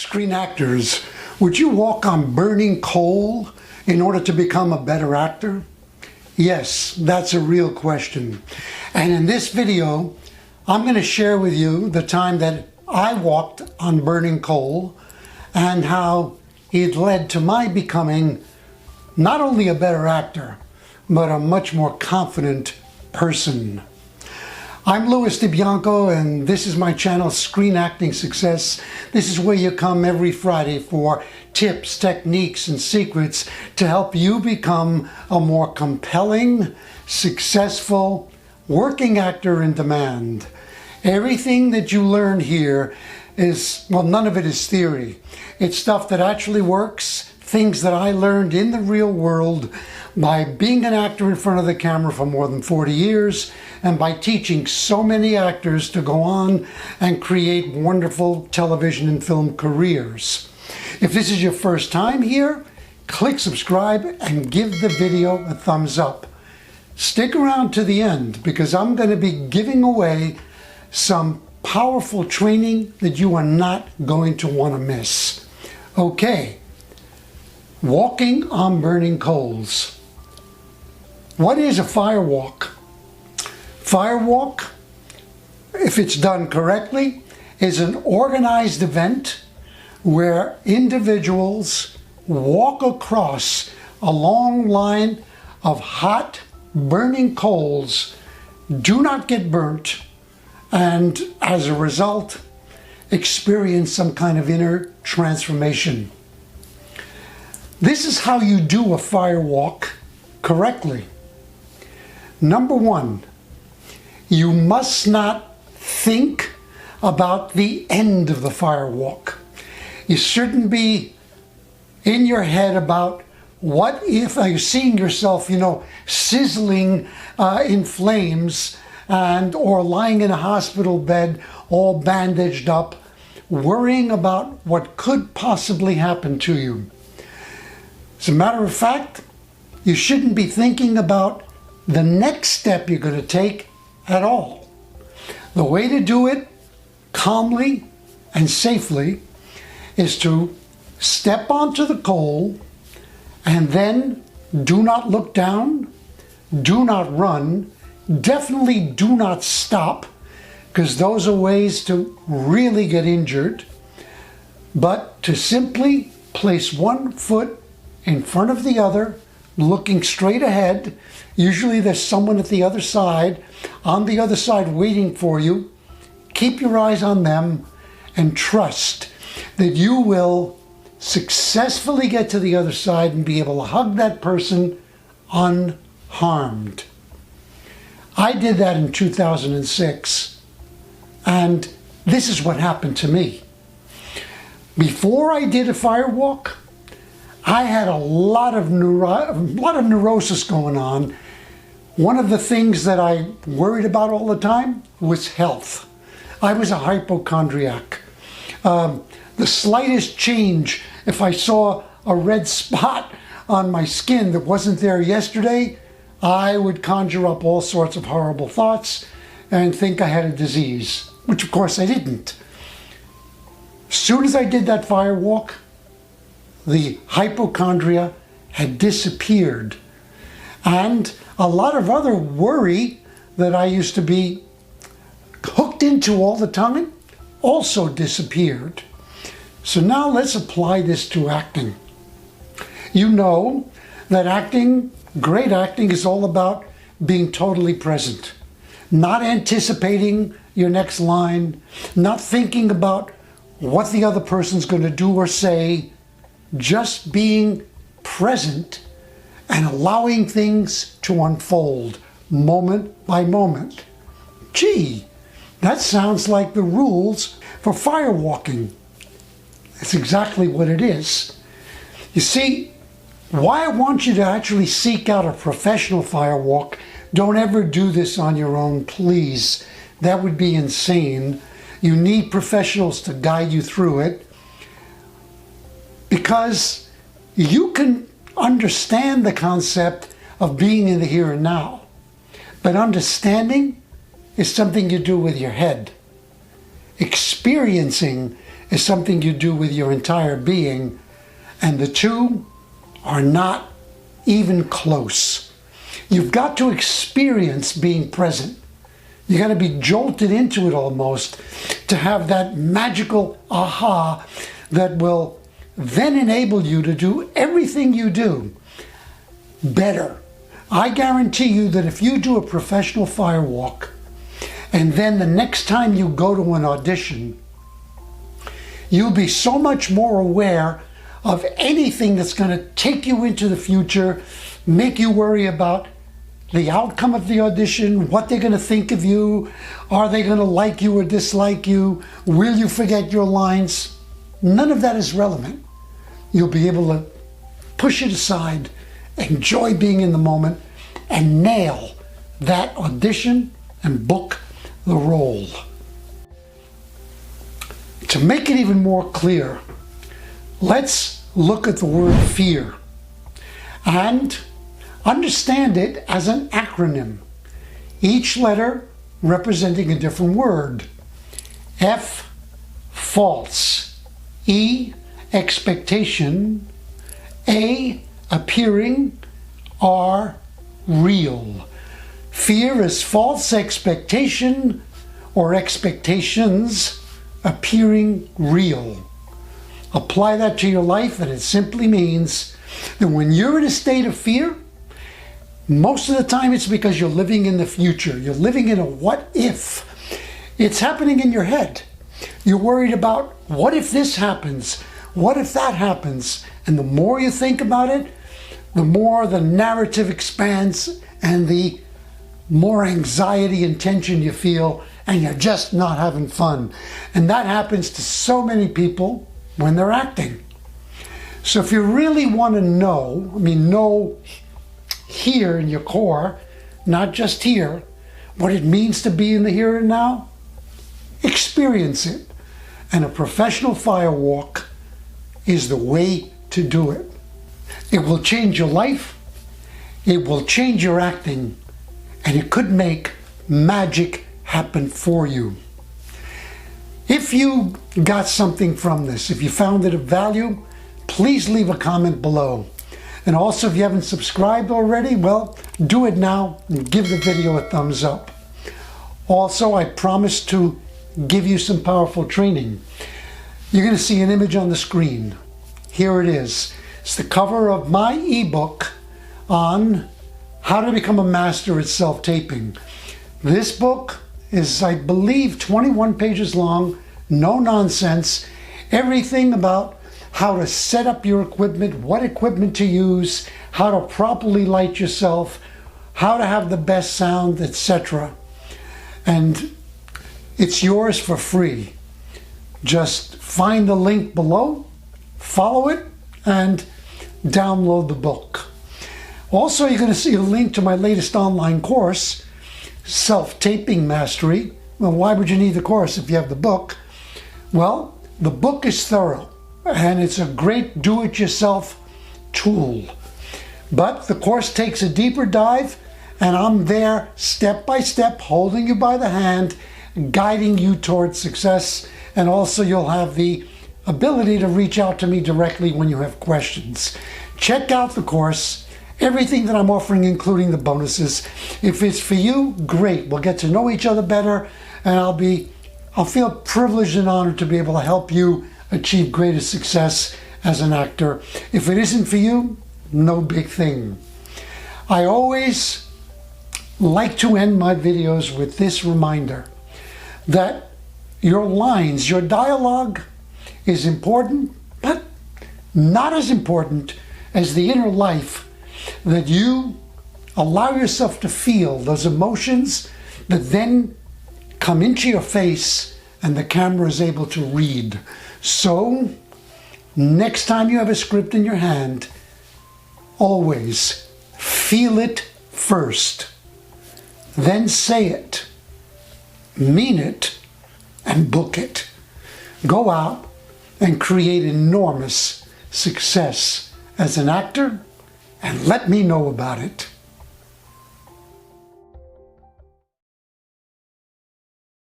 Screen actors, would you walk on burning coal in order to become a better actor? Yes, that's a real question. And in this video, I'm going to share with you the time that I walked on burning coal and how it led to my becoming not only a better actor, but a much more confident person. I'm Louis DiBianco, and this is my channel, Screen Acting Success. This is where you come every Friday for tips, techniques, and secrets to help you become a more compelling, successful, working actor in demand. Everything that you learn here is, well, none of it is theory. It's stuff that actually works, things that I learned in the real world by being an actor in front of the camera for more than 40 years and by teaching so many actors to go on and create wonderful television and film careers. If this is your first time here, click subscribe and give the video a thumbs up. Stick around to the end because I'm going to be giving away some powerful training that you are not going to want to miss. Okay, walking on burning coals. What is a firewalk? Firewalk, if it's done correctly, is an organized event where individuals walk across a long line of hot, burning coals, do not get burnt, and as a result, experience some kind of inner transformation. This is how you do a firewalk correctly. Number one, you must not think about the end of the firewalk. You shouldn't be in your head about what if you're seeing yourself, sizzling in flames or lying in a hospital bed all bandaged up, worrying about what could possibly happen to you. As a matter of fact, you shouldn't be thinking about the next step you're going to take at all. The way to do it calmly and safely is to step onto the coal and then do not look down, do not run, definitely do not stop, because those are ways to really get injured, but to simply place one foot in front of the other, looking straight ahead. Usually there's someone at the other side, on the other side waiting for you. Keep your eyes on them and trust that you will successfully get to the other side and be able to hug that person unharmed. I did that in 2006, and this is what happened to me. Before I did a firewalk, I had a lot of neurosis going on. One of the things that I worried about all the time was health. I was a hypochondriac. The slightest change, if I saw a red spot on my skin that wasn't there yesterday, I would conjure up all sorts of horrible thoughts and think I had a disease, which of course I didn't. As soon as I did that firewalk, the hypochondria had disappeared. And a lot of other worry that I used to be hooked into all the time also disappeared. So now let's apply this to acting. You know that acting, great acting, is all about being totally present, not anticipating your next line, not thinking about what the other person's going to do or say, just being present and allowing things to unfold moment by moment. Gee, that sounds like the rules for firewalking. That's exactly what it is. You see, why I want you to actually seek out a professional firewalk, don't ever do this on your own, please. That would be insane. You need professionals to guide you through it, because you can understand the concept of being in the here and now, but understanding is something you do with your head. Experiencing is something you do with your entire being, and the two are not even close. You've got to experience being present. You got to be jolted into it almost to have that magical aha that will then enable you to do everything you do better. I guarantee you that if you do a professional firewalk and then the next time you go to an audition, you'll be so much more aware of anything that's going to take you into the future, make you worry about the outcome of the audition, what they're going to think of you, are they going to like you or dislike you, will you forget your lines? None of that is relevant. You'll be able to push it aside, enjoy being in the moment, and nail that audition and book the role. To make it even more clear, let's look at the word fear and understand it as an acronym, each letter representing a different word. F, false. E, expectation. A, appearing. R, real. Fear is false expectation or expectations appearing real. Apply that to your life and it simply means that when you're in a state of fear, most of the time it's because you're living in the future. You're living in a what if. It's happening in your head. You're worried about what if this happens? What if that happens? And the more you think about it, the more the narrative expands and the more anxiety and tension you feel, and you're just not having fun. And that happens to so many people when they're acting. So if you really want to know here in your core, not just here, what it means to be in the here and now, experience it. And a professional firewalk is the way to do it. It will change your life, it will change your acting, and it could make magic happen for you. If you got something from this, if you found it of value, please leave a comment below. And also, if you haven't subscribed already, well, do it now and give the video a thumbs up. Also, I promise to give you some powerful training. You're going to see an image on the screen. Here it is. It's the cover of my ebook on how to become a master at self-taping. This book is, I believe, 21 pages long, no nonsense, everything about how to set up your equipment, what equipment to use, how to properly light yourself, how to have the best sound, etc. And it's yours for free. Just find the link below, follow it, and download the book. Also, you're going to see a link to my latest online course, Self-Taping Mastery. Well, why would you need the course if you have the book? Well, the book is thorough, and it's a great do-it-yourself tool. But the course takes a deeper dive, and I'm there step by step, holding you by the hand, guiding you towards success, and also you'll have the ability to reach out to me directly when you have questions. Check out the course, everything that I'm offering, including the bonuses. If it's for you, great. We'll get to know each other better, and I'll feel privileged and honored to be able to help you achieve greater success as an actor. If it isn't for you, no big thing. I always like to end my videos with this reminder that your lines, your dialogue is important, but not as important as the inner life that you allow yourself to feel, those emotions that then come into your face and the camera is able to read. So, next time you have a script in your hand, always feel it first, then say it, mean it, and book it. Go out and create enormous success as an actor, and let me know about it.